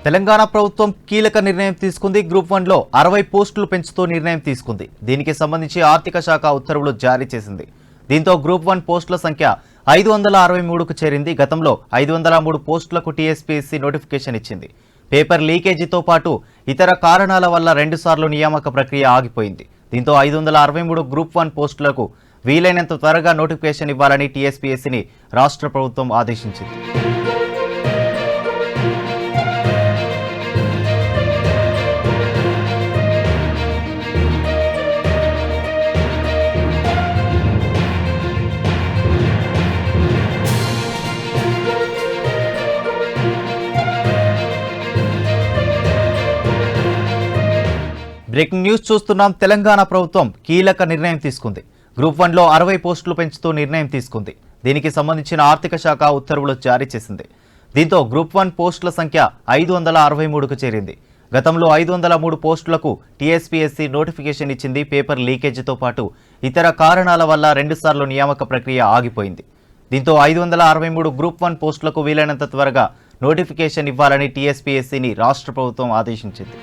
తెలంగాణ ప్రభుత్వం కీలక నిర్ణయం తీసుకుంది. గ్రూప్ 1లో 60 పోస్టులు పెంచుతూ నిర్ణయం తీసుకుంది. దీనికి సంబంధించి ఆర్థిక శాఖ ఉత్తర్వులు జారీ చేసింది. దీంతో గ్రూప్ 1 పోస్టుల సంఖ్య 563కు చేరింది. గతంలో 503 పోస్టులకు టీఎస్పీఎస్సీ నోటిఫికేషన్ ఇచ్చింది. పేపర్ లీకేజీతో పాటు ఇతర కారణాల వల్ల 2 సార్లు నియామక ప్రక్రియ ఆగిపోయింది. దీంతో 563 గ్రూప్ 1 పోస్టులకు వీలైనంత త్వరగా నోటిఫికేషన్ ఇవ్వాలని టీఎస్పీఎస్సీని రాష్ట్ర ప్రభుత్వం ఆదేశించింది. బ్రేకింగ్ న్యూస్ చూస్తున్నాం. తెలంగాణ ప్రభుత్వం కీలక నిర్ణయం తీసుకుంది. గ్రూప్ 1లో 60 పోస్టులు పెంచుతూ నిర్ణయం తీసుకుంది. దీనికి సంబంధించిన ఆర్థిక శాఖ ఉత్తర్వులు జారీ చేసింది. దీంతో గ్రూప్ 1 పోస్టుల సంఖ్య 563కు చేరింది. గతంలో 503 పోస్టులకు టీఎస్పీఎస్సీ నోటిఫికేషన్ ఇచ్చింది. పేపర్ లీకేజీతో పాటు ఇతర కారణాల వల్ల 2 సార్లు నియామక ప్రక్రియ ఆగిపోయింది. దీంతో 563 గ్రూప్ 1 పోస్టులకు వీలైనంత త్వరగా నోటిఫికేషన్ ఇవ్వాలని టీఎస్పీఎస్సీని రాష్ట్ర ప్రభుత్వం ఆదేశించింది.